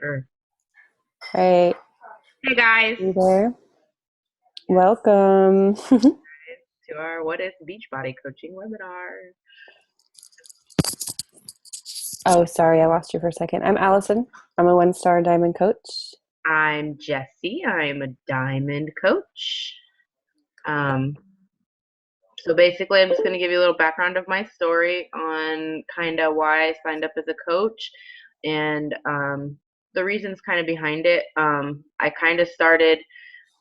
Sure. Hey, Hey guys, you there? Welcome. to our What is Beachbody Coaching webinar. Oh, sorry, I lost you for a second. I'm Allison. I'm a one-star diamond coach. I'm Jesse. I'm a diamond coach. Um, so basically, I'm just going to give you a little background of my story on kind of why I signed up as a coach and the reasons kind of behind it. I kind of started,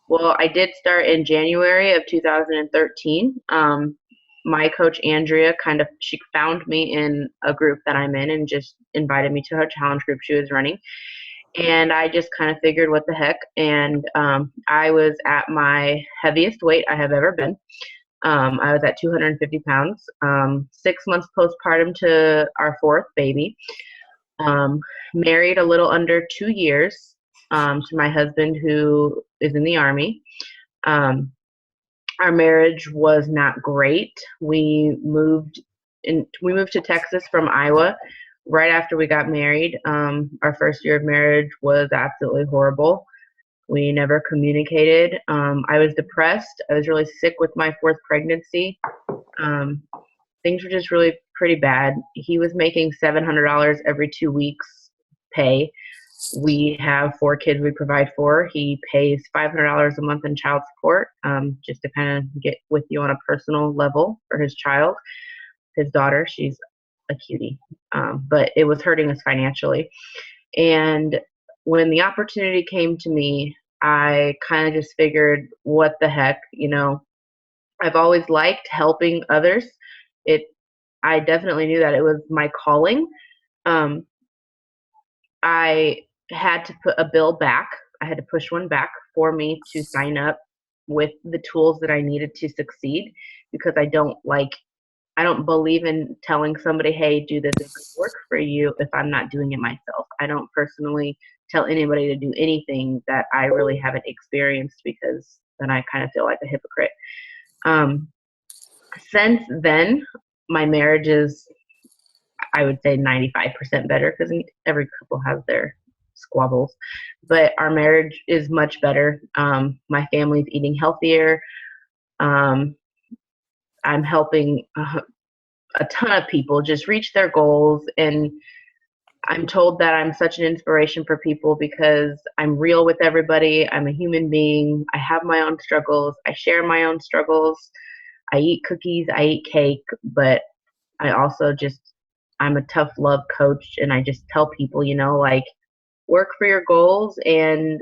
well, I did start in January of 2013. My coach Andrea she found me in a group that I'm in and just invited me to her challenge group she was running, and I just kind of figured what the heck. And I was at my heaviest weight I have ever been. I was at 250 pounds, 6 months postpartum to our fourth baby. um, Married a little under 2 years to my husband, who is in the Army. um, our marriage was not great. We moved to Texas from Iowa right after we got married. Our first year of marriage was absolutely horrible. We never communicated. I was depressed. I was really sick with my fourth pregnancy. Um, Things were just really pretty bad. He was making $700 every 2 weeks pay. We have four kids we provide for. He pays $500 a month in child support, just to kind of get with you on a personal level for his child, his daughter. She's a cutie, but it was hurting us financially. And when the opportunity came to me, I kind of just figured, what the heck, I've always liked helping others. It, I definitely knew that it was my calling. Um, I had to put a bill back. I had to push one back for me to sign up with the tools that I needed to succeed, because I don't believe in telling somebody, hey, do this, it's going to work for you, if I'm not doing it myself. I don't personally tell anybody to do anything that I really haven't experienced, because then I kind of feel like a hypocrite. Um, since then, my marriage is, I would say, 95% better, because every couple has their squabbles, but our marriage is much better. My family's eating healthier. Um, I'm helping a ton of people just reach their goals, and I'm told that I'm such an inspiration for people because I'm real with everybody. I'm a human being. I have my own struggles. I share my own struggles. I eat cookies, I eat cake, but I also just, I'm a tough love coach, and I just tell people, like, work for your goals. And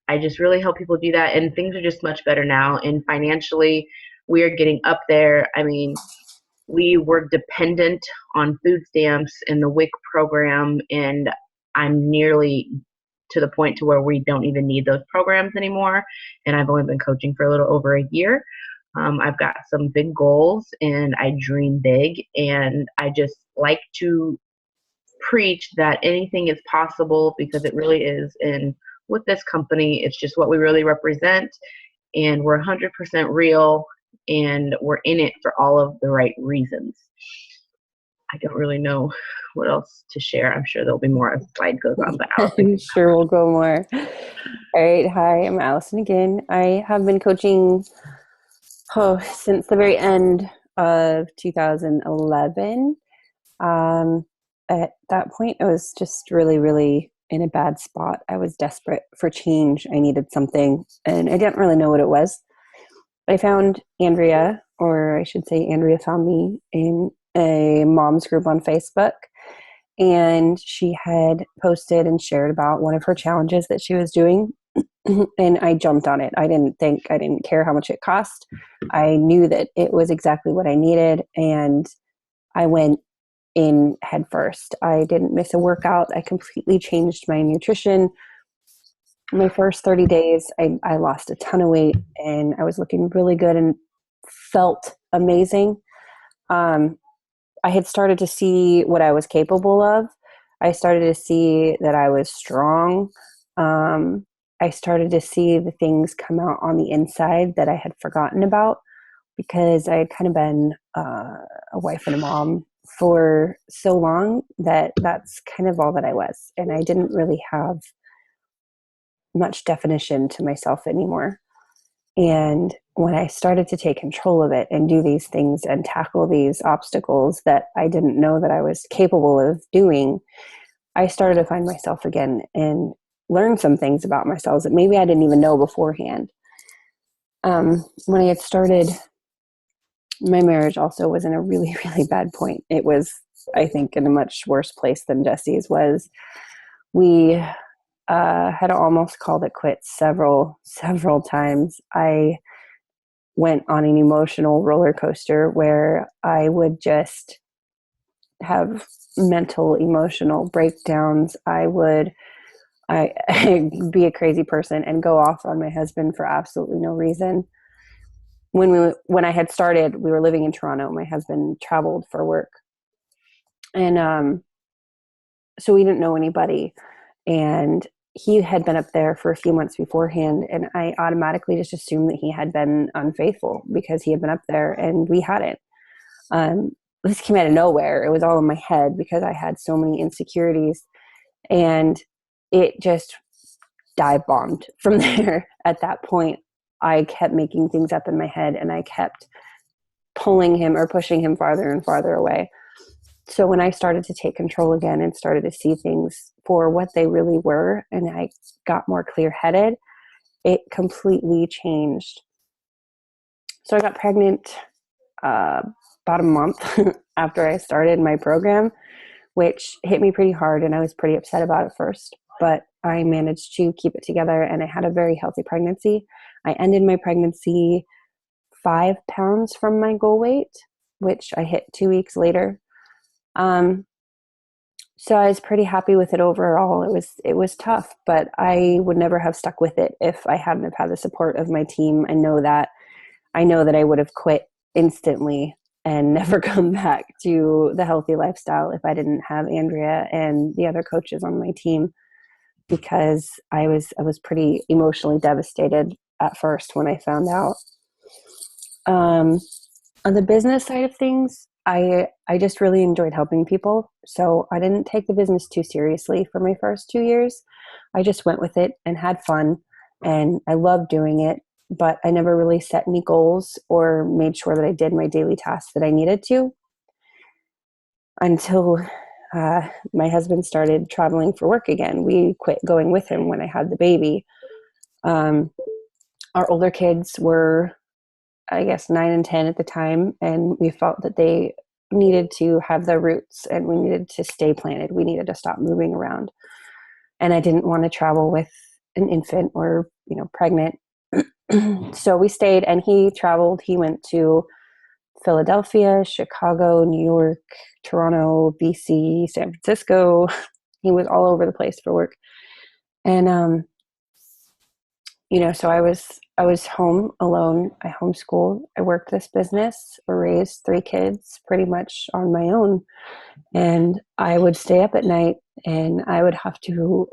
I just really help people do that. And things are just much better now. And financially, we are getting up there. I mean, we were dependent on food stamps in the WIC program, and I'm nearly to the point to where we don't even need those programs anymore. And I've only been coaching for a little over a year. I've got some big goals, and I dream big, and I just like to preach that anything is possible, because it really is. And with this company, it's just what we really represent, and we're 100% real, and we're in it for all of the right reasons. I don't really know what else to share. I'm sure there'll be more as the slide goes on, but Allison. I'm sure we'll go more. All right. Hi, I'm Allison again. I have been coaching since the very end of 2011. Um, at that point, I was just really, really in a bad spot. I was desperate for change. I needed something, and I didn't really know what it was. I found Andrea, or I should say, Andrea found me in a mom's group on Facebook. And she had posted and shared about one of her challenges that she was doing. And I jumped on it. I didn't care how much it cost. I knew that it was exactly what I needed. And I went in head first. I didn't miss a workout. I completely changed my nutrition. My first 30 days, I lost a ton of weight, and I was looking really good and felt amazing. Um, I had started to see what I was capable of. I started to see that I was strong. Um, I started to see the things come out on the inside that I had forgotten about, because I had kind of been a wife and a mom for so long that that's kind of all that I was. And I didn't really have much definition to myself anymore. And when I started to take control of it and do these things and tackle these obstacles that I didn't know that I was capable of doing, I started to find myself again and learn some things about myself that maybe I didn't even know beforehand. When I had started, my marriage also was in a really, really bad point. It was, I think, in a much worse place than Jesse's was. We had almost called it quits several times. I went on an emotional roller coaster where I would just have mental, emotional breakdowns. I be a crazy person and go off on my husband for absolutely no reason. When I had started, we were living in Toronto. My husband traveled for work, and so we didn't know anybody. And he had been up there for a few months beforehand, and I automatically just assumed that he had been unfaithful because he had been up there and we hadn't. This came out of nowhere. It was all in my head because I had so many insecurities, and it just dive bombed from there. At that point, I kept making things up in my head, and I kept pulling him or pushing him farther and farther away. So when I started to take control again and started to see things for what they really were, and I got more clear-headed, it completely changed. So I got pregnant about a month after I started my program, which hit me pretty hard, and I was pretty upset about it first. But I managed to keep it together, and I had a very healthy pregnancy. I ended my pregnancy 5 pounds from my goal weight, which I hit 2 weeks later. So I was pretty happy with it overall. It was tough, but I would never have stuck with it if I hadn't have had the support of my team. I know that I would have quit instantly and never come back to the healthy lifestyle if I didn't have Andrea and the other coaches on my team, because I was pretty emotionally devastated at first when I found out. Um, on the business side of things, I just really enjoyed helping people. So I didn't take the business too seriously for my first 2 years. I just went with it and had fun, and I loved doing it, but I never really set any goals or made sure that I did my daily tasks that I needed to until my husband started traveling for work again. We quit going with him when I had the baby. Um, our older kids were, I guess, 9 and 10 at the time, and we felt that they needed to have their roots and we needed to stay planted. We needed to stop moving around. And I didn't want to travel with an infant or, pregnant. So we stayed, and he traveled. He went to Philadelphia, Chicago, New York, Toronto, BC, San Francisco. He was all over the place for work. And so I was home alone. I homeschooled. I worked this business, raised 3 kids pretty much on my own. And I would stay up at night, and I would have to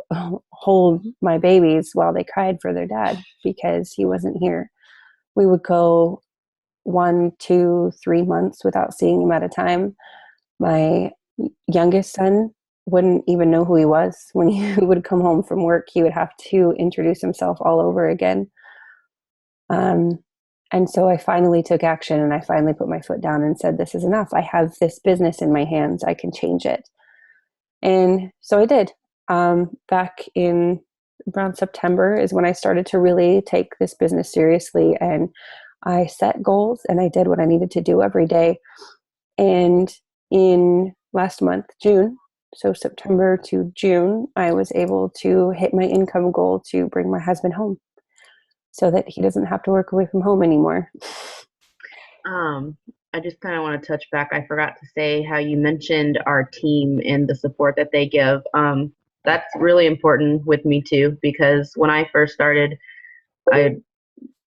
hold my babies while they cried for their dad because he wasn't here. We would go 1, 2, 3 months without seeing him at a time. My youngest son wouldn't even know who he was. When he would come home from work, he would have to introduce himself all over again. And so I finally took action, and I finally put my foot down and said, this is enough. I have this business in my hands. I can change it. And so I did. Back in around September is when I started to really take this business seriously, and I set goals, and I did what I needed to do every day. And in last month, June, so September to June, I was able to hit my income goal to bring my husband home so that he doesn't have to work away from home anymore. I just kind of want to touch back. I forgot to say how you mentioned our team and the support that they give. That's really important with me too, because when I first started, Ben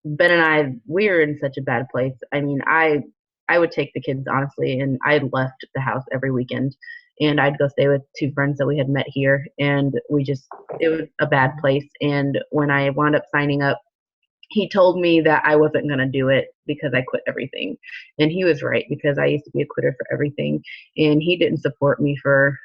and I, we were in such a bad place. I mean, I would take the kids honestly, and I left the house every weekend, and I'd go stay with 2 friends that we had met here, and it was a bad place. And when I wound up signing up, he told me that I wasn't going to do it because I quit everything. And he was right, because I used to be a quitter for everything. And he didn't support me for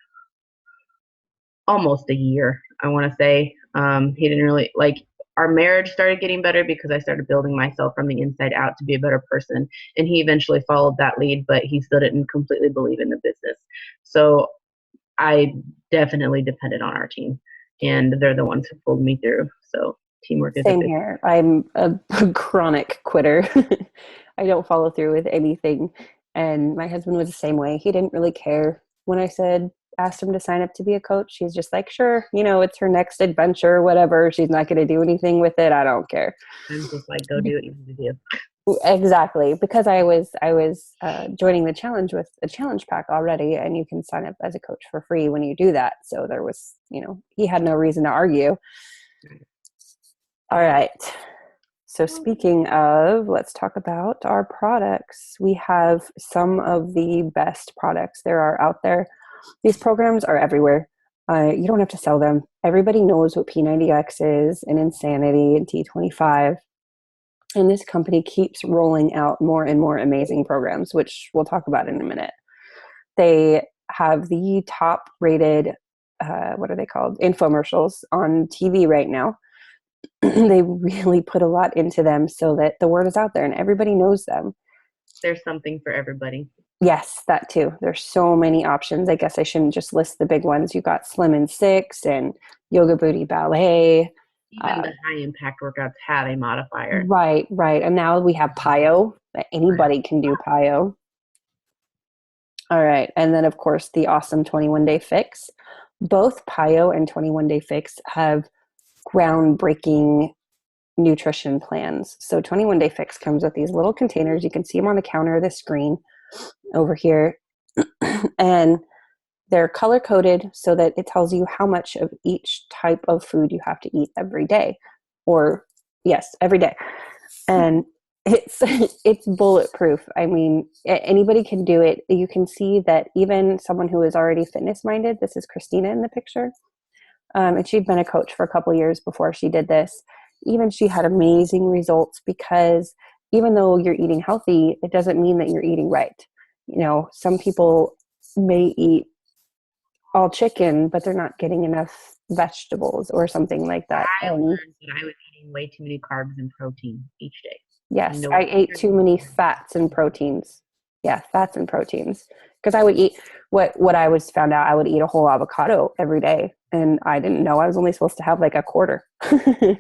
almost a year, I want to say. He didn't really like our marriage started getting better because I started building myself from the inside out to be a better person. And he eventually followed that lead, but he still didn't completely believe in the business. So I definitely depended on our team, and they're the ones who pulled me through. So teamwork is a Same big. here. I'm a chronic quitter. I don't follow through with anything. And my husband was the same way. He didn't really care when I asked him to sign up to be a coach. He's just like, sure, it's her next adventure, whatever. She's not going to do anything with it. I don't care. I'm just like, go do what you need to do. Exactly, because I was joining the challenge with a challenge pack already, and you can sign up as a coach for free when you do that. So there was, he had no reason to argue. All right. So speaking of, let's talk about our products. We have some of the best products there are out there. These programs are everywhere. You don't have to sell them. Everybody knows what P90X is, and Insanity, and T25. And this company keeps rolling out more and more amazing programs, which we'll talk about in a minute. They have the top rated, what are they called? Infomercials on TV right now. They really put a lot into them so that the word is out there and everybody knows them. There's something for everybody. Yes, that too. There's so many options. I guess I shouldn't just list the big ones. You got Slim and Six and Yoga Booty Ballet. Even the high impact workouts have a modifier. Right. And now we have PIO. Anybody can do PIO. All right. And then, of course, the awesome 21 Day Fix. Both PIO and 21 Day Fix have groundbreaking nutrition plans. So 21 Day Fix comes with these little containers. You can see them on the counter of the screen over here. And they're color coded so that it tells you how much of each type of food you have to eat every day. Or yes, every day. And it's bulletproof. I mean, anybody can do it. You can see that even someone who is already fitness minded, this is Christina in the picture, and she'd been a coach for a couple years before she did this. Even she had amazing results, because even though you're eating healthy, it doesn't mean that you're eating right. Some people may eat all chicken, but they're not getting enough vegetables or something like that. I learned that I was eating way too many carbs and protein each day. Yes, I ate too many fats and proteins. Yeah, fats and proteins. Because I would eat what I was found out, I would eat a whole avocado every day, and I didn't know I was only supposed to have like a quarter, because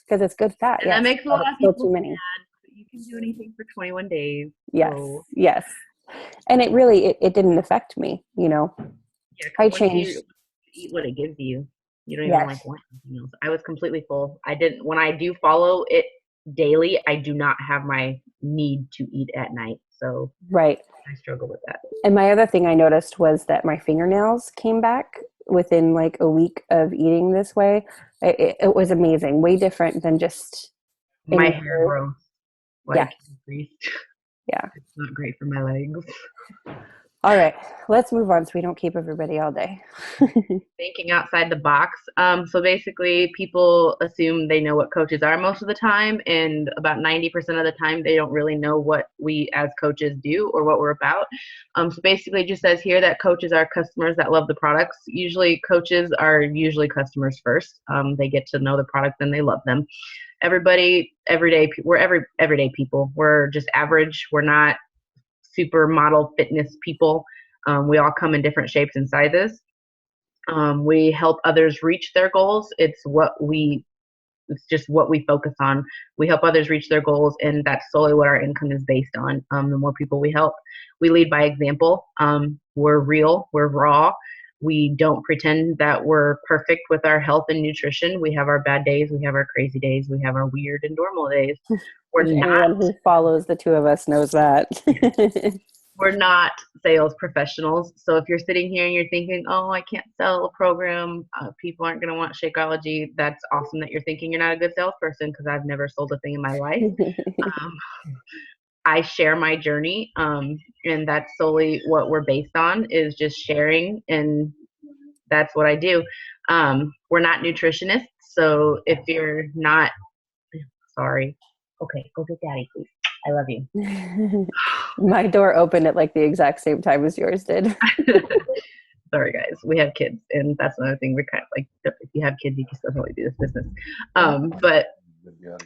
it's good fat. And yes, that makes a lot of still people too many. sad. But you can do anything for 21 days. Yes, So. yes, and it really it didn't affect me. Yeah, I once changed. you eat what it gives you, you don't even Yes, like want anything else. I was completely full. I didn't. When I do follow it daily, I do not have my need to eat at night. So right. I struggle with that. And my other thing I noticed was that my fingernails came back within like a week of eating this way. It was amazing, way different than just My any hair other. grows Yeah, like grease. yeah. It's not great for my legs. All right, let's move on so we don't keep everybody all day. Thinking outside the box. So basically, people assume they know what coaches are most of the time, and about 90% of the time, they don't really know what we as coaches do or what we're about. So basically, it just says here that coaches are customers that love the products. Usually, coaches are usually customers first. They get to know the product and they love them. Everybody, everyday, we're everyday people. We're just average. We're not supermodel fitness people. We all come in different shapes and sizes. We help others reach their goals. It's just what we focus on. We help others reach their goals, and that's solely what our income is based on. The more people we help, we lead by example. We're real, we're raw. We don't pretend that we're perfect with our health and nutrition. We have our bad days, we have our crazy days, we have our weird and normal days. We're not Anyone who follows the two of us knows that. we're not sales professionals. So if you're sitting here and you're thinking, oh, I can't sell a program, people aren't going to want Shakeology, that's awesome that you're thinking you're not a good salesperson, because I've never sold a thing in my life. Um, I share my journey, and that's solely what we're based on, is just sharing, and that's what I do. We're not nutritionists, so if you're not, sorry, okay, go get daddy, please. I love you. My door opened at like the exact same time as yours did. Sorry, guys. We have kids, and that's another thing. We're kind of like, if you have kids, you can still totally do this business. Yeah, But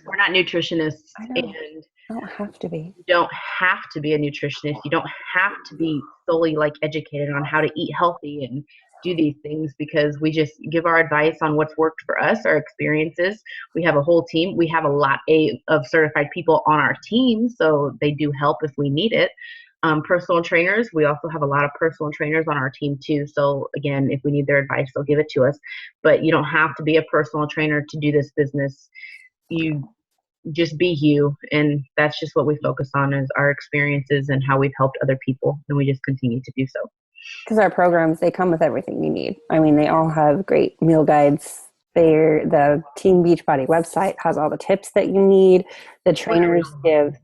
we're not nutritionists, I know. and I don't have to be. you don't have to be a nutritionist. You don't have to be solely like educated on how to eat healthy and do these things, because we just give our advice on what's worked for us, our experiences. We have a whole team. We have a lot of certified people on our team, so they do help if we need it. Personal trainers, we also have a lot of personal trainers on our team too. So again, if we need their advice, they'll give it to us. But you don't have to be a personal trainer to do this business. You just be you, and that's just what we focus on, is our experiences and how we've helped other people, and we just continue to do so. Because our programs, they come with everything you need. I mean, they all have great meal guides. The Team Beachbody website has all the tips that you need. The trainers give,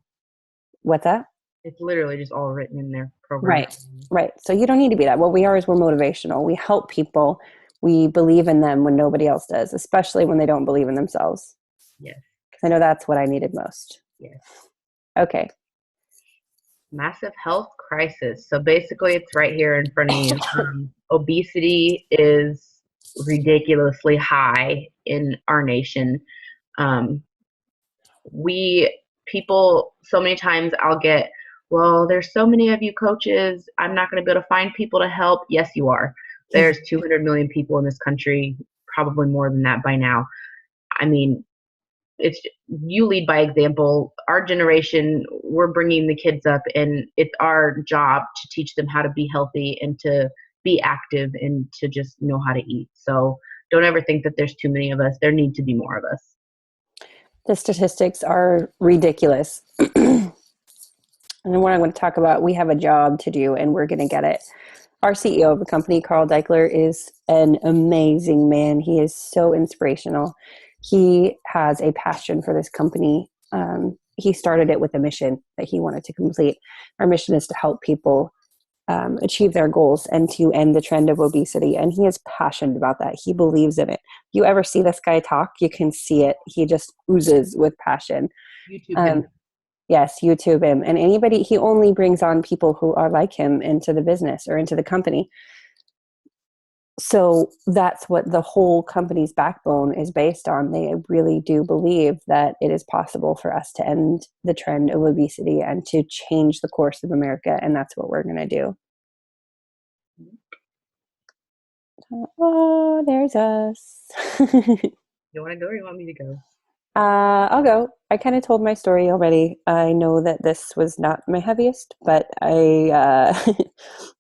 what's that? It's literally just all written in their program. Right, right. So you don't need to be that. What we are is we're motivational. We help people. We believe in them when nobody else does, especially when they don't believe in themselves. Yes. Because I know that's what I needed most. Yes. Okay. Massive health crisis. So basically, it's right here in front of you. Obesity is ridiculously high in our nation. Um, we people so many times I'll get, well, there's so many of you coaches, I'm not going to be able to find people to help. Yes, you are. There's 200 million people in this country, probably more than that by now. I mean, it's, you lead by example. Our generation, we're bringing the kids up, and it's our job to teach them how to be healthy and to be active and to just know how to eat. So don't ever think that there's too many of us. There need to be more of us. The statistics are ridiculous. And what I'm going to talk about, we have a job to do and we're going to get it. Our CEO of the company, Carl Deichler, is an amazing man. He is so inspirational. He has a passion for this company. He started it with a mission that he wanted to complete. Our mission is to help people achieve their goals and to end the trend of obesity. And he is passionate about that. He believes in it. You ever see this guy talk, you can see it. He just oozes with passion. YouTube him. Yes, YouTube him. And anybody, he only brings on people who are like him into the business or into the company. So that's what the whole company's backbone is based on. They really do believe that it is possible for us to end the trend of obesity and to change the course of America. And that's what we're going to do. Oh, there's us. You want to go or you want me to go? I'll go. I kind of told my story already. I know that this was not my heaviest, but I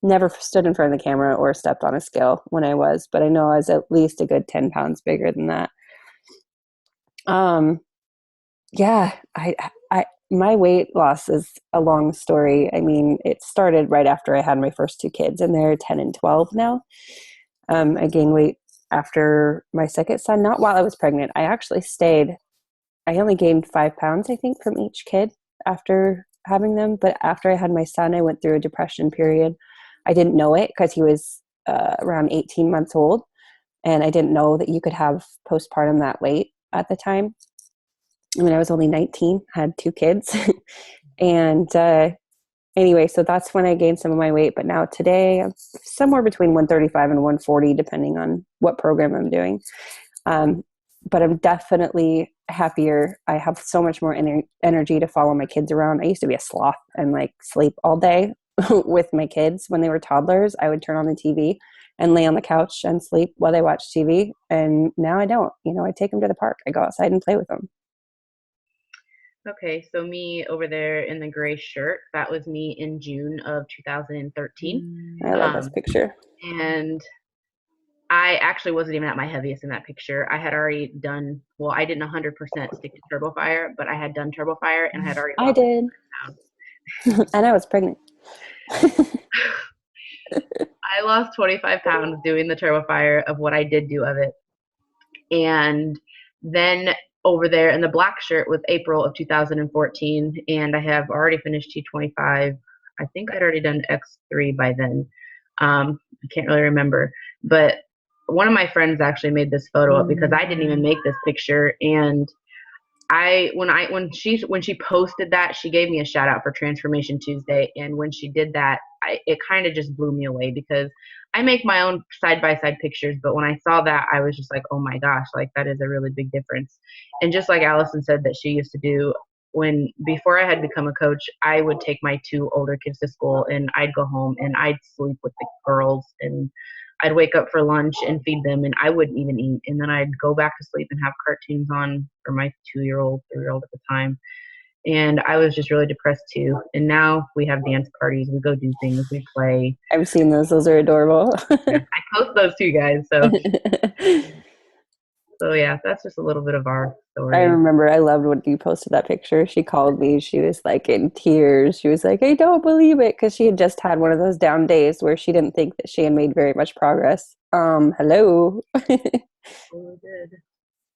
never stood in front of the camera or stepped on a scale when I was, but I know I was at least a good 10 pounds bigger than that. Yeah, my weight loss is a long story. I mean, it started right after I had my first two kids, and they're 10 and 12 now. I gained weight after my second son, not while I was pregnant. I only gained 5 pounds, I think, from each kid after having them. But after I had my son, I went through a depression period. I didn't know it because he was around 18 months old. And I didn't know that you could have postpartum that late at the time. I mean, I was only 19, had two kids. And anyway, so that's when I gained some of my weight. But now today, I'm somewhere between 135 and 140, depending on what program I'm doing. But I'm definitely happier. I have so much more energy to follow my kids around. I used to be a sloth and like sleep all day with my kids when they were toddlers. I would turn on the TV and lay on the couch and sleep while they watched TV. And now I don't. I take them to the park. I go outside and play with them. Okay, so me over there in the gray shirt, that was me in June of 2013. I love this picture. And I actually wasn't even at my heaviest in that picture. I had already done, well, I didn't 100% stick to Turbo Fire, but I had done Turbo Fire and I had already I lost did. pounds. And I was pregnant. I lost 25 pounds doing the Turbo Fire of what I did do of it. And then over there in the black shirt was April of 2014, and I have already finished T25. I think I'd already done X3 by then. I can't really remember, but one of my friends actually made this photo up because I didn't even make this picture. And when she posted that, she gave me a shout out for Transformation Tuesday. And when she did that, it kind of just blew me away because I make my own side by side pictures, but when I saw that, I was just like, oh my gosh, like that is a really big difference. And just like Allison said that she used to do when before I had become a coach, I would take my two older kids to school and I'd go home and I'd sleep with the girls and I'd wake up for lunch and feed them and I wouldn't even eat. And then I'd go back to sleep and have cartoons on for my 2-year-old, 3-year-old at the time. And I was just really depressed too. And now we have dance parties, we go do things, we play. I've seen those. Those are adorable. Yeah, I post those too, guys. So yeah, that's just a little bit of our I story. remember I loved when you posted that picture. She called me. She was like in tears. She was like, I don't believe it. Because she had just had one of those down days where she didn't think that she had made very much progress. Hello. Oh, good.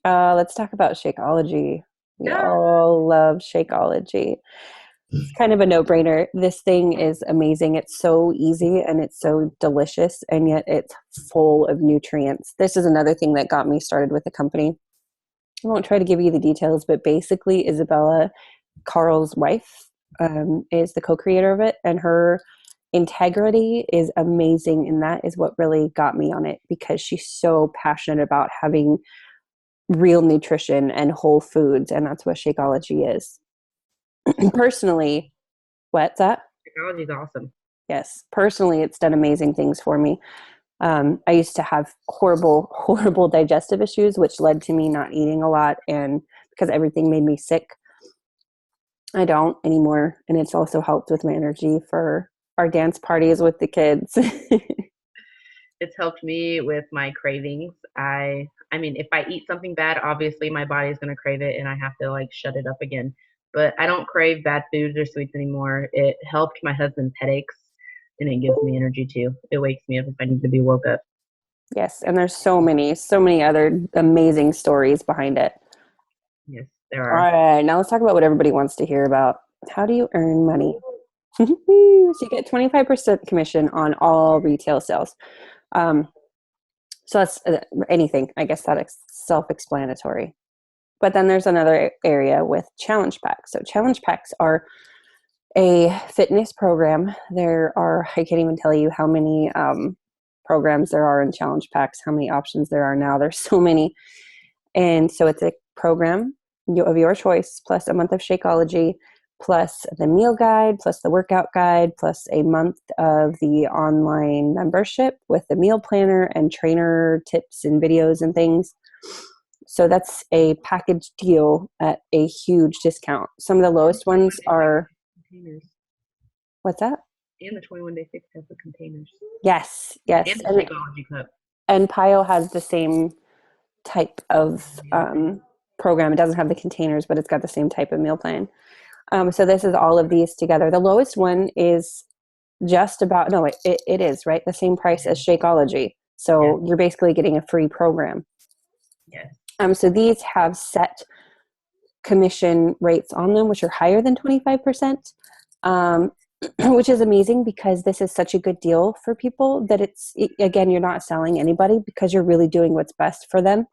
Let's talk about Shakeology. We Yeah. all love Shakeology. It's kind of a no-brainer. This thing is amazing. It's so easy and it's so delicious, and yet it's full of nutrients. This is another thing that got me started with the company. I won't try to give you the details, but basically Isabella, Carl's wife, is the co-creator of it, and her integrity is amazing, and that is what really got me on it, because she's so passionate about having real nutrition and whole foods, and that's what Shakeology is. Personally, what's that? Technology is awesome. Yes, personally, it's done amazing things for me. I used to have horrible, horrible digestive issues, which led to me not eating a lot, and because everything made me sick. I don't anymore, and it's also helped with my energy for our dance parties with the kids. It's helped me with my cravings. I mean, if I eat something bad, obviously my body's gonna crave it and I have to like shut it up again. But I don't crave bad foods or sweets anymore. It helped my husband's headaches and it gives me energy too. It wakes me up if I need to be woke up. Yes, and there's so many other amazing stories behind it. Yes, there All are. right, now let's talk about what everybody wants to hear about. How do you earn money? So you get 25% commission on all retail sales. Um, so that's anything. I guess that is self-explanatory. But then there's another area with challenge packs. So challenge packs are a fitness program. There are, I can't even tell you how many programs there are in challenge packs, how many options there are now. There's so many. And so it's a program of your choice, plus a month of Shakeology, plus the meal guide, plus the workout guide, plus a month of the online membership with the meal planner and trainer tips and videos and things. So that's a package deal at a huge discount. Some of the lowest ones are, Containers. what's that? And the 21-day fix has the containers. Yes, yes. And the Shakeology cup. And Pio has the same type of program. It doesn't have the containers, but it's got the same type of meal plan. So this is all of these together. The lowest one is just about, no, it is, right? The same price as Shakeology. So you're basically getting a free program. Yes. So these have set commission rates on them, which are higher than 25%, which is amazing because this is such a good deal for people that again, you're not selling anybody because you're really doing what's best for them.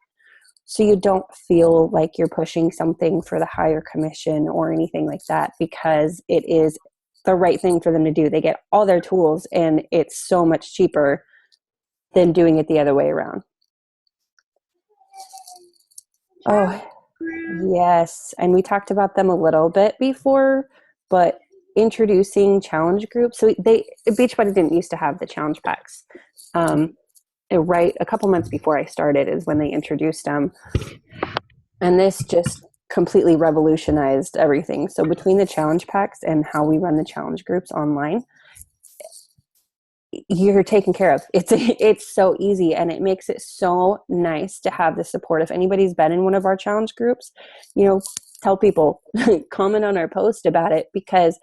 So you don't feel like you're pushing something for the higher commission or anything like that, because it is the right thing for them to do. They get all their tools and it's so much cheaper than doing it the other way around. Oh, yes. And we talked about them a little bit before, but introducing challenge groups. So Beachbody didn't used to have the challenge packs. Right a couple months before I started is when they introduced them. And this just completely revolutionized everything. So between the challenge packs and how we run the challenge groups online, you're taken care of. It's so easy, and it makes it so nice to have the support. If anybody's been in one of our challenge groups, tell people, comment on our post about it, because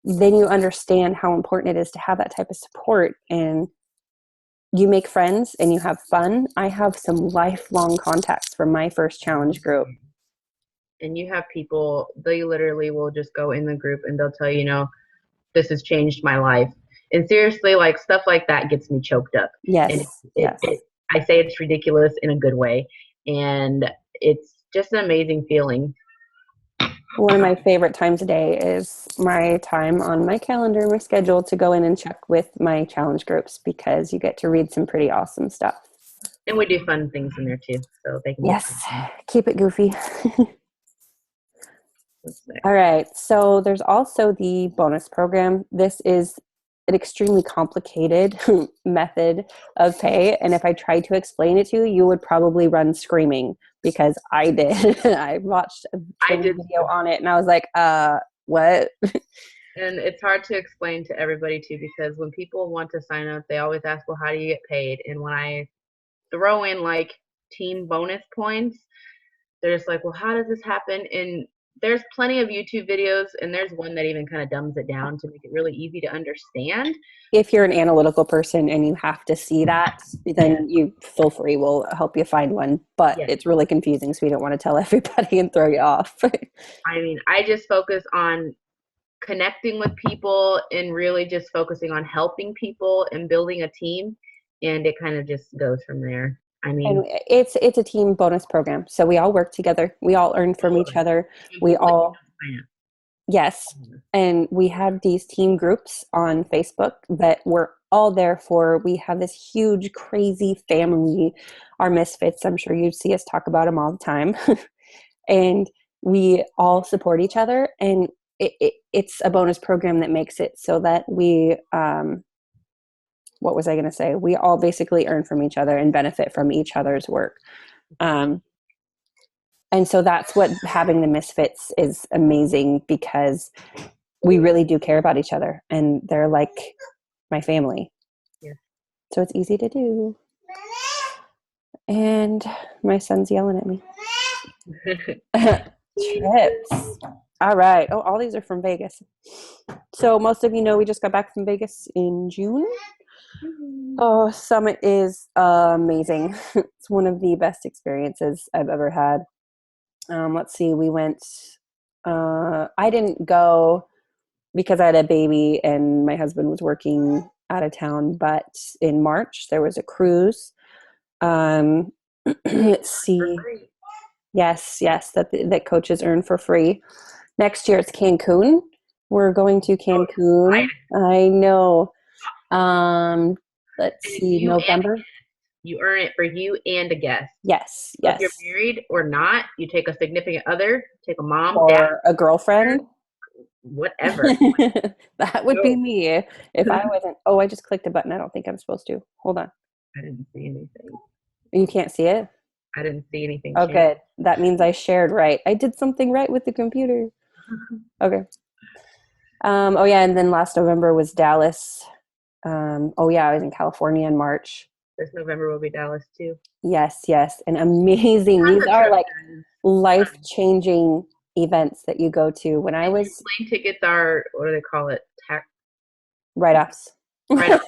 then you understand how important it is to have that type of support, and you make friends and you have fun. I have some lifelong contacts from my first challenge group. And you have people, they literally will just go in the group and they'll tell you, this has changed my life. And seriously, like stuff like that gets me choked up. And Yes, yes. I say it's ridiculous in a good way. And it's just an amazing feeling. One of my favorite times a day is my time on my calendar, my schedule to go in and check with my challenge groups because you get to read some pretty awesome stuff. And we do fun things in there too, so they can get Yes, keep it goofy. what's there. All right. So there's also the bonus program. This is an extremely complicated method of pay. And if I tried to explain it to you, you would probably run screaming because I did. I watched a I training did, video on it and I was like, what? and it's hard to explain to everybody too because when people want to sign up, they always ask, "Well, how do you get paid?" And when I throw in like team bonus points, they're just like, "Well, how does this happen?" And there's plenty of YouTube videos, and there's one that even kind of dumbs it down to make it really easy to understand. If you're an analytical person and you have to see that, then you feel free. We'll help you find one. But Yes. it's really confusing, so we don't want to tell everybody and throw you off. I mean, I just focus on connecting with people and really just focusing on helping people and building a team, and it kind of just goes from there. I And mean, it's a team bonus program. So we all work together. We all earn from each other. We all yes. And we have these team groups on Facebook that we're all there for. We have this huge, crazy family, our misfits. I'm sure you'd see us talk about them all the time. And we all support each other. And it's a bonus program that makes it so that we, what was I going to say? We all basically earn from each other and benefit from each other's work. Um, and so that's what having the misfits is amazing because we really do care about each other and they're like my family. Yeah. So it's easy to do. And my son's yelling at me. Trips. All right. Oh, all these are from Vegas. So most of you know we just got back from Vegas in June. Oh, Summit is amazing. It's one of the best experiences I've ever had. Let's see, we went, I didn't go because I had a baby and my husband was working out of town, but in March there was a cruise. Let's see. Yes, that coaches earn for free. Next year it's Cancun. We're going to Cancun. I know. Let's see, November. You earn it for you and a guest. Yes, So if yes. you're married or not, you take a significant other, take a mom, Or dad, a girlfriend. whatever. That would be me if I wasn't. Oh, I just clicked a button. I don't think I'm supposed to. Hold on. I didn't see anything. You can't see it? I didn't see anything. Oh, good. That means I shared right. I did something right with the computer. Okay. Oh, yeah. And then last November was Dallas. Oh, yeah. I was in California in March. This November will be Dallas too. Yes, yes. And amazing. These are like life-changing events that you go to. When I was plane tickets are, what do they call it? Tax write-offs. write-off.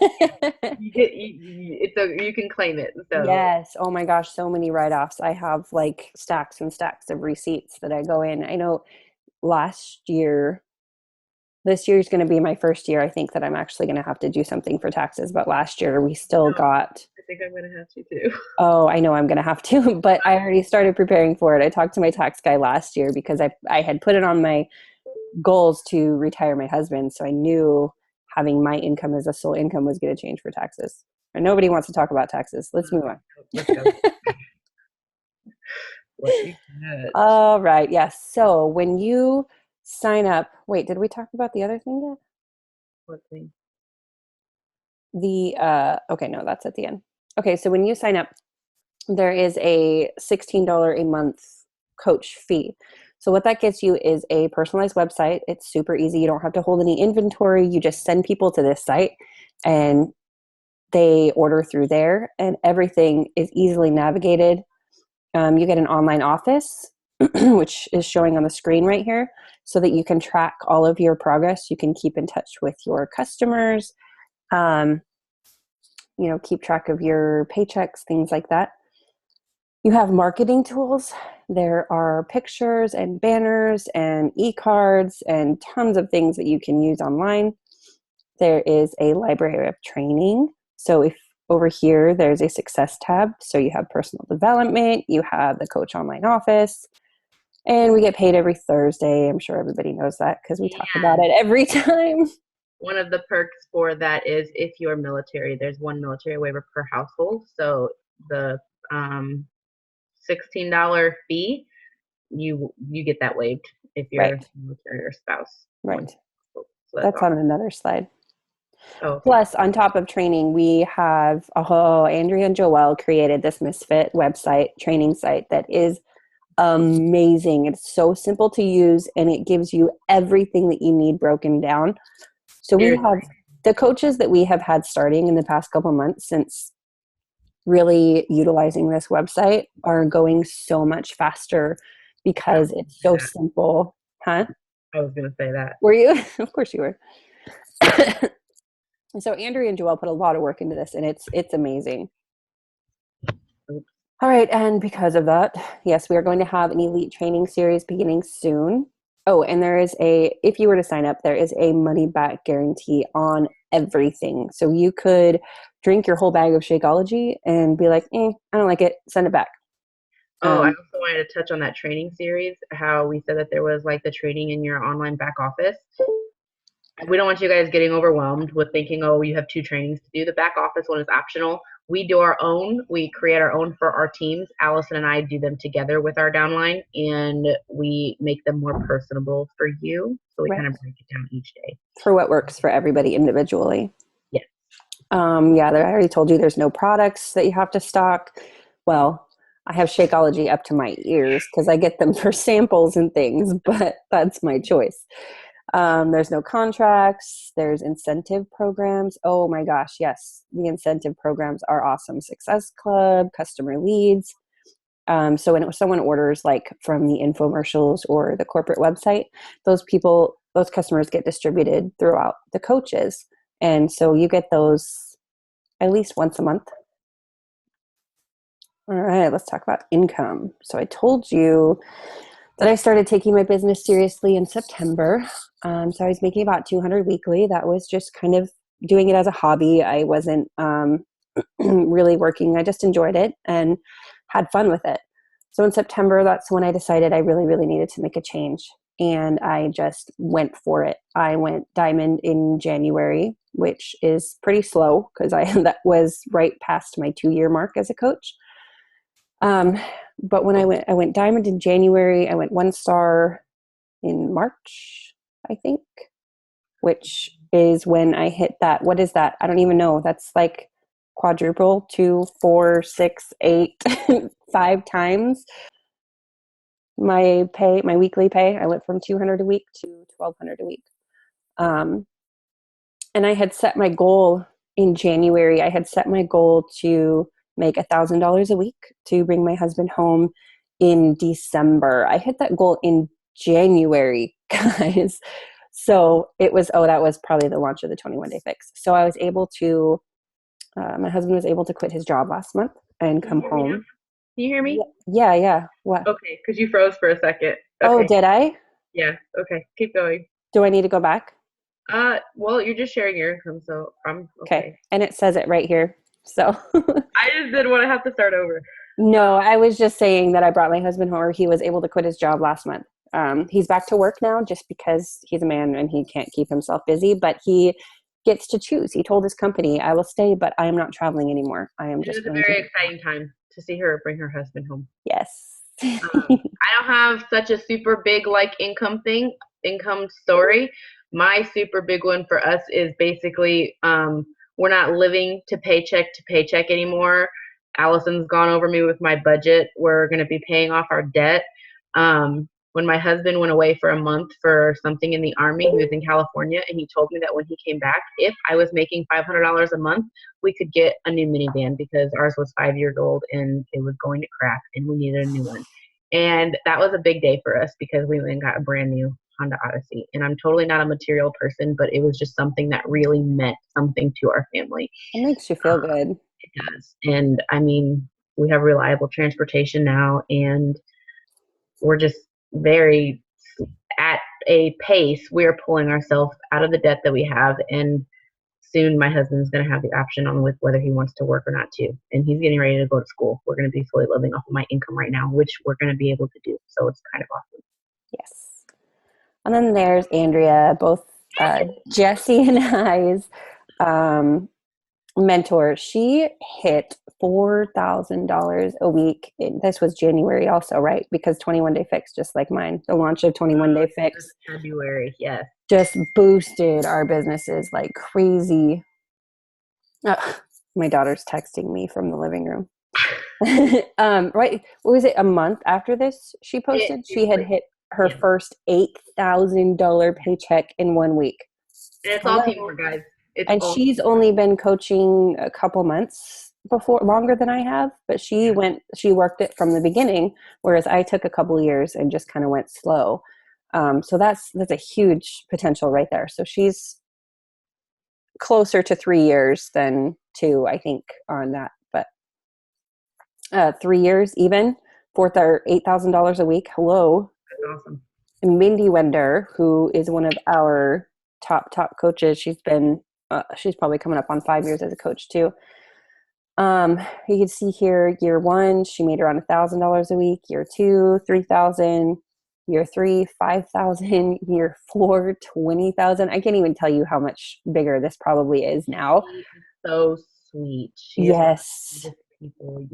You can claim it. So Yes. Oh my gosh, so many write-offs. I have like stacks and stacks of receipts that I go in. I know this year is going to be my first year. I think that I'm actually going to have to do something for taxes. But last year we still got. I think I'm going to have to too. Oh, I know I'm going to have to, but I already started preparing for it. I talked to my tax guy last year because I had put it on my goals to retire my husband. So I knew having my income as a sole income was going to change for taxes. And nobody wants to talk about taxes. Let's move on. Let's go. All right. Yes. So when you sign up, wait, did we talk about the other thing yet? What thing? Okay, no, that's at the end. Okay, so when you sign up, there is a $16 a month coach fee. So what that gets you is a personalized website. It's super easy. You don't have to hold any inventory. You just send people to this site and they order through there and everything is easily navigated. You get an online office, which is showing on the screen right here, so that you can track all of your progress. You can keep in touch with your customers, keep track of your paychecks, things like that. You have marketing tools. There are pictures and banners and e-cards and tons of things that you can use online. There is a library of training. So if over here, there's a success tab. So you have personal development, you have the coach online office. And we get paid every Thursday. I'm sure everybody knows that because we talk about And it every time. one of the perks for that is if you're military, there's one military waiver per household. So the um, $16 fee, you get that waived if you're Right, military or spouse. One. right. So that's That's on awesome. another slide. Oh, okay. Plus, on top of training, we have, oh, Andrea and Joelle created this Misfit website, training site that is amazing. It's so simple to use and it gives you everything that you need broken down. So we Seriously. have the coaches that we have had starting in the past couple months since really utilizing this website are going so much faster I because was it's so gonna say simple. Huh? that. I was gonna say that. Were you? Of course you were. So Andrea and Joelle put a lot of work into this and it's amazing. All right, and because of that, yes, we are going to have an elite training series beginning soon. Oh, and there is if you were to sign up, there is a money back guarantee on everything. So you could drink your whole bag of Shakeology and be like, I don't like it, send it back. Oh, I Um, also wanted to touch on that training series, how we said that there was like the training in your online back office. We don't want you guys getting overwhelmed with thinking, oh, you have two trainings to do. The back office one is optional. We do our own. We create our own for our teams. Allison and I do them together with our downline, and we make them more personable for you. So we right. kind of break it down each day. For what works for everybody individually. Yeah. Yeah, I already told you there's no products that you have to stock. Well, I have Shakeology up to my ears because I get them for samples and things, but that's my choice. There's no contracts. There's incentive programs. Oh my gosh, yes, the incentive programs are awesome. Success Club, customer leads. So when someone orders like from the infomercials or the corporate website, those customers get distributed throughout the coaches. And so you get those at least once a month. All right, let's talk about income. So I told you that I started taking my business seriously in September. So I was making about 200 weekly. That was just kind of doing it as a hobby. I wasn't really working. I just enjoyed it and had fun with it. So in September, that's when I decided I really, really needed to make a change. And I just went for it. I went diamond in January, which is pretty slow because that was right past my 2-year mark as a coach. Um, but when I went diamond in January. I went 1 star in March, I think, which is when I hit that. What is that? I don't even know. That's like quadruple, 2, 4, 6, 8, 5 times my pay, my weekly pay. I went from 200 a week to 1,200 a week. Um, and I had set my goal in January. I had set my goal to make $1,000 a week to bring my husband home in December. I hit that goal in January, guys. So it was, that was probably the launch of the 21 Day Fix. So I was able to, my husband was able to quit his job last month and Can you come hear me now? home. Can you hear me? Yeah, yeah. What? Okay, because you froze for a second. Oh, Okay. did I? Yeah. Okay. Keep going. Do I need to go back? Well, you're just sharing your income, so I'm Okay. okay. And it says it right here. So I just didn't want to have to start over. no, I was just saying that I brought my husband home. Or he was able to quit his job last month. He's back to work now just because he's a man and he can't keep himself busy, but he gets to choose. He told his company, I will stay, but I am not traveling anymore. I am It just was a going to very be exciting time to see her bring her husband home. Yes. I don't have such a super big like income story. My super big one for us is basically we're not living to paycheck anymore. Allison's gone over me with my budget. We're going to be paying off our debt. When my husband went away for a month for something in the army, he was in California, and he told me that when he came back, if I was making $500 a month, we could get a new minivan because ours was 5 years old and it was going to crap, and we needed a new one. And that was a big day for us because we went and got a brand new Honda Odyssey. And I'm totally not a material person, but it was just something that really meant something to our family. It makes you feel good. It does. And I mean, we have reliable transportation now, and we're just very at a pace we're pulling ourselves out of the debt that we have and soon my husband's going to have the option on with whether he wants to work or not too. And he's getting ready to go to school. We're going to be fully living off of my income right now, which we're going to be able to do. So it's kind of awesome. Yes. And then there's Andrea, both Jesse and I's um, mentor. She hit $4,000 a week. This was January also, right? Because 21 Day Fix, just like mine, the launch of 21 Day Fix. February, yes. Just boosted our businesses like crazy. My daughter's texting me from the living room. Right. What was it? A month after this, she posted she had hit her first $8,000 paycheck in 1 week. And it's all teamwork, guys. And she's only been coaching a couple months before, longer than I have, but she worked it from the beginning, whereas I took a couple years and just kind of went slow. So that's a huge potential right there. So she's closer to 3 years than 2, I think, on that. But 3 years even, $8,000 a week. Hello. That's awesome. And Mindy Wender, who is one of our top coaches, she's probably coming up on 5 years as a coach too. You can see here, year 1, she made around $1,000 a week. Year 2, 3,000. Year 3, 5,000. Year 4, 20,000. I can't even tell you how much bigger this probably is now. She is so sweet. Yes.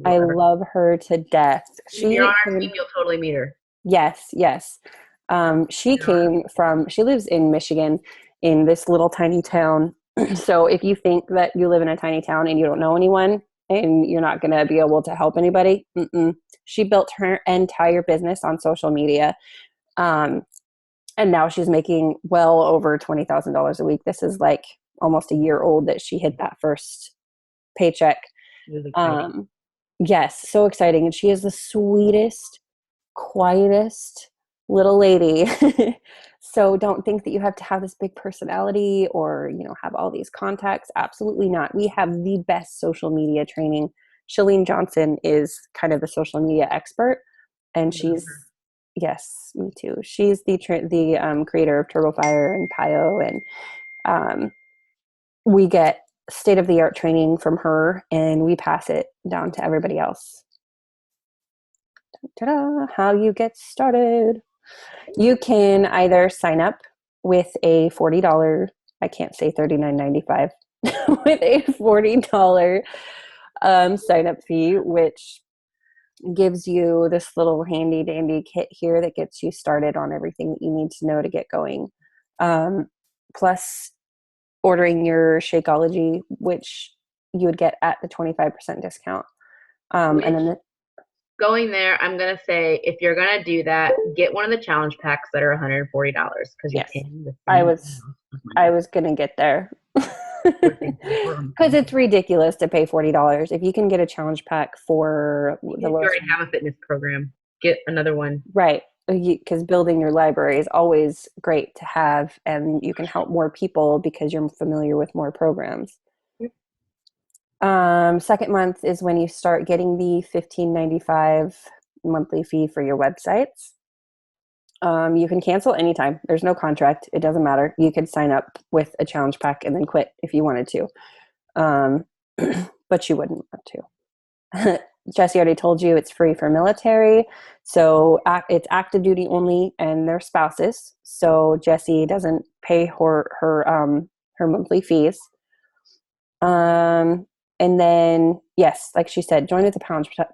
I love her to death. If you're on our team, you'll totally meet her. Yes. She lives in Michigan in this little tiny town. So if you think that you live in a tiny town and you don't know anyone and you're not going to be able to help anybody, she built her entire business on social media. And now she's making well over $20,000 a week. This is like almost a year old that she hit that first paycheck. Yes, so exciting. And she is the sweetest, quietest little lady. So don't think that you have to have this big personality or, have all these contacts. Absolutely not. We have the best social media training. Shalene Johnson is kind of the social media expert, and yes, me too. She's the creator of TurboFire and Pio, and we get state-of-the-art training from her, and we pass it down to everybody else. Ta-da! How you get started. You can either sign up with a $40, I can't say $39.95, with a $40 sign up fee, which gives you this little handy dandy kit here that gets you started on everything that you need to know to get going. Plus ordering your Shakeology, which you would get at the 25% discount. And then going there, I'm going to say, if you're going to do that, get one of the challenge packs that are $140 because yes, I was going to get there because it's ridiculous to pay $40. If you can get a challenge pack for you already have a fitness program, get another one. Right. Because building your library is always great to have, and you can help more people because you're familiar with more programs. Second month is when you start getting the $15.95 monthly fee for your websites. You can cancel anytime. There's no contract. It doesn't matter. You could sign up with a challenge pack and then quit if you wanted to. But you wouldn't want to. Jesse already told you it's free for military. So it's active duty only and their spouses. So Jesse doesn't pay her monthly fees. And then, yes, like she said, join with the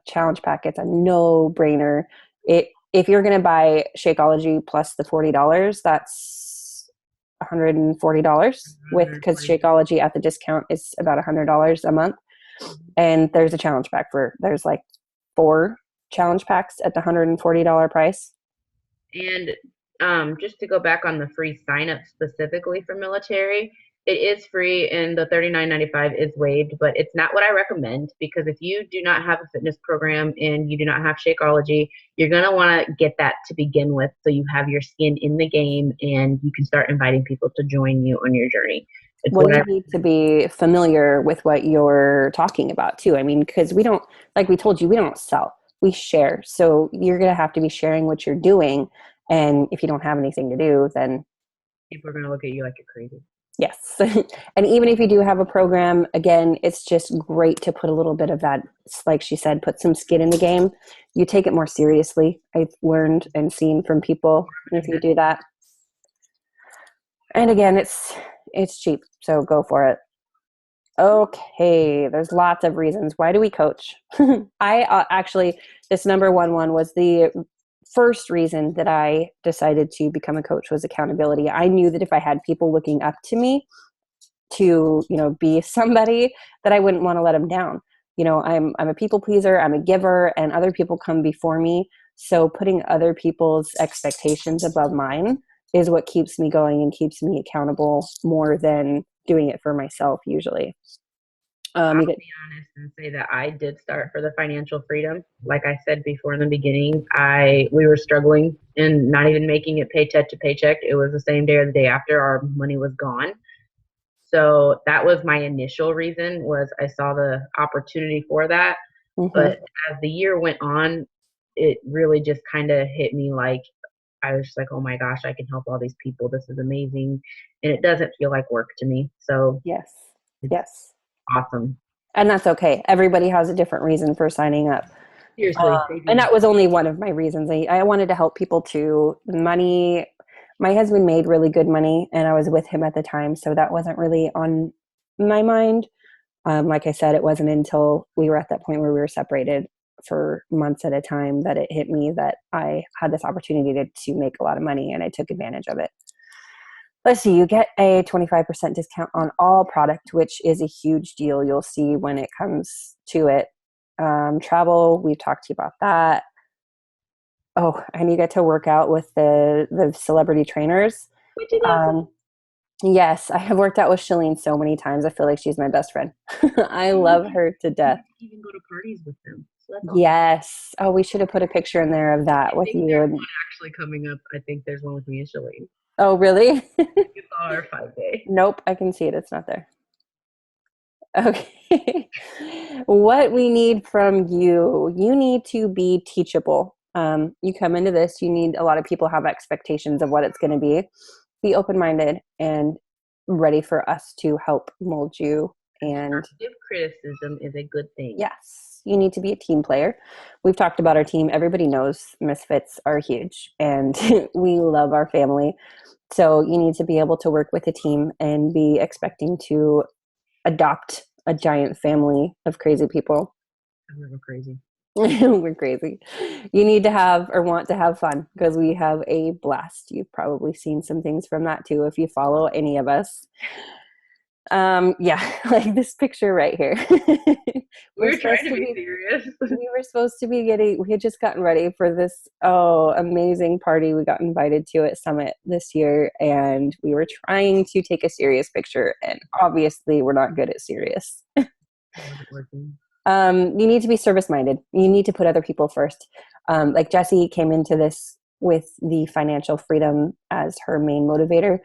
challenge pack. It's a no-brainer. If you're going to buy Shakeology plus the $40, that's $140 because Shakeology at the discount is about $100 a month. And there's a challenge pack there's like 4 challenge packs at the $140 price. And just to go back on the free sign up specifically for military, it is free and the $39.95 is waived, but it's not what I recommend, because if you do not have a fitness program and you do not have Shakeology, you're going to want to get that to begin with so you have your skin in the game and you can start inviting people to join you on your journey. You need to be familiar with what you're talking about too. I mean, because we don't, like we told you, we don't sell, we share. So you're going to have to be sharing what you're doing. And if you don't have anything to do, then people are going to look at you like you're crazy. Yes. And even if you do have a program, again, it's just great to put a little bit of that, like she said, put some skin in the game. You take it more seriously. I've learned and seen from people if you do that. And again, it's cheap, so go for it. Okay, there's lots of reasons. Why do we coach? I actually, this number one was the first reason that I decided to become a coach was accountability. I knew that if I had people looking up to me to, be somebody, that I wouldn't want to let them down. I'm a people pleaser, I'm a giver, and other people come before me. So putting other people's expectations above mine is what keeps me going and keeps me accountable more than doing it for myself usually. I'll be honest and say that I did start for the financial freedom. Like I said before in the beginning, we were struggling and not even making it paycheck to paycheck. It was the same day or the day after our money was gone. So that was my initial reason, was I saw the opportunity for that. Mm-hmm. But as the year went on, it really just kind of hit me like, I was just like, oh my gosh, I can help all these people. This is amazing. And it doesn't feel like work to me. So Yes. it's Yes. awesome. And that's okay. Everybody has a different reason for signing up. Seriously, they And do. that was only one of my reasons. I wanted to help people too. Money, my husband made really good money and I was with him at the time. So that wasn't really on my mind. Like I said, it wasn't until we were at that point where we were separated for months at a time that it hit me that I had this opportunity to make a lot of money, and I took advantage of it. Let's see, you get a 25% discount on all product, which is a huge deal. You'll see when it comes to it. Travel, we've talked to you about that. Oh, and you get to work out with the celebrity trainers. Which is awesome. Um, yes, I have worked out with Shalene so many times. I feel like she's my best friend. I And you love can her to death. even go to parties with them. So that's awesome. Yes. Oh, we should have put a picture in there of that I with think you. there's And one actually coming up. I think there's one with me and Shalene. oh, really? It's our 5 day. Nope, I can see it. It's not there. Okay. What we need from you, you need to be teachable. You come into this, you need a lot of people have expectations of what it's going to be. Be open minded and ready for us to help mold you. And Constructive criticism is a good thing. yes, you need to be a team player. We've talked about our team. Everybody knows misfits are huge and we love our family. So you need to be able to work with a team and be expecting to adopt a giant family of crazy people. I'm crazy. We're crazy. You need to have or want to have fun because we have a blast. You've probably seen some things from that too if you follow any of us. Yeah, like this picture right here. We we're were trying supposed to to be be serious. we were supposed to be getting we had just gotten ready for this amazing party we got invited to at Summit this year, and we were trying to take a serious picture, and obviously we're not good at serious. It wasn't working. You need to be service minded. You need to put other people first. Like Jessie came into this with the financial freedom as her main motivator.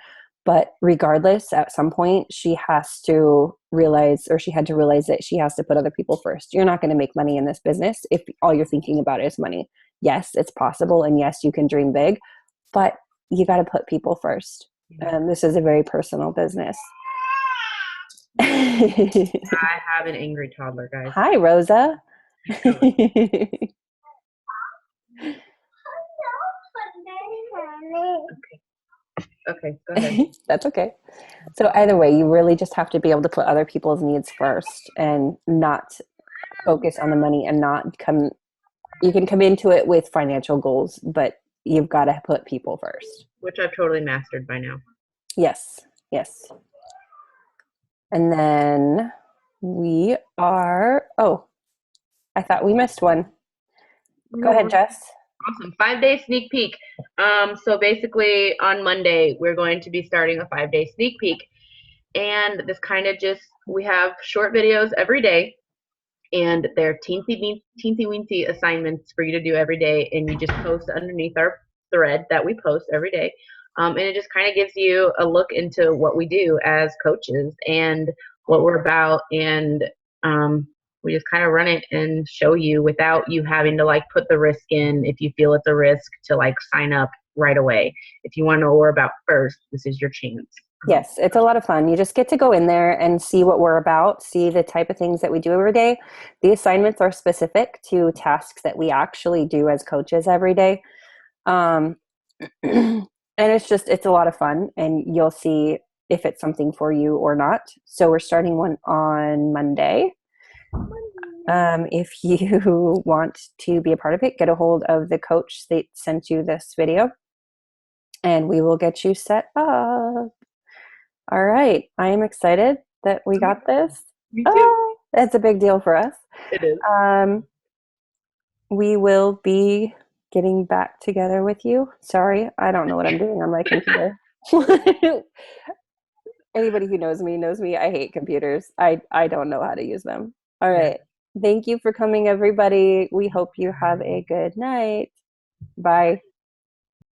But regardless, at some point, she has to realize, or she had to realize that she has to put other people first. You're not going to make money in this business if all you're thinking about is money. Yes, it's possible. And yes, you can dream big, but you got to put people first. Yeah. This is a very personal business. I have an angry toddler, guys. Hi, Rosa. Keep going. Okay, go ahead. That's okay. So either way, you really just have to be able to put other people's needs first and not focus on the money and not come you can come into it with financial goals, but you've got to put people first. Which I've totally mastered by now. Yes. Yes. And then we are I thought we missed one. Go No, ahead, we're Jess. awesome. 5 day sneak peek. So basically on Monday, we're going to be starting a 5 day sneak peek. And this kind of just, we have short videos every day, and they're teensy weensy assignments for you to do every day. And you just post underneath our thread that we post every day. And it just kind of gives you a look into what we do as coaches and what we're about. And we just kind of run it and show you without you having to like put the risk in if you feel it's a risk to like sign up right away. If you want to know what we're about first, this is your chance. Yes, it's a lot of fun. You just get to go in there and see what we're about, see the type of things that we do every day. The assignments are specific to tasks that we actually do as coaches every day. Um, and it's a lot of fun, and you'll see if it's something for you or not. So we're starting one on Monday. If you want to be a part of it, get a hold of the coach that sent you this video, and we will get you set up. All right. I am excited that we got this. Me too. It's a big deal for us. It is. We will be getting back together with you. Sorry, I don't know what I'm doing on my computer. Anybody who knows me knows me. I hate computers. I don't know how to use them. All Yeah. right. Thank you for coming, everybody. We hope you have a good night. Bye.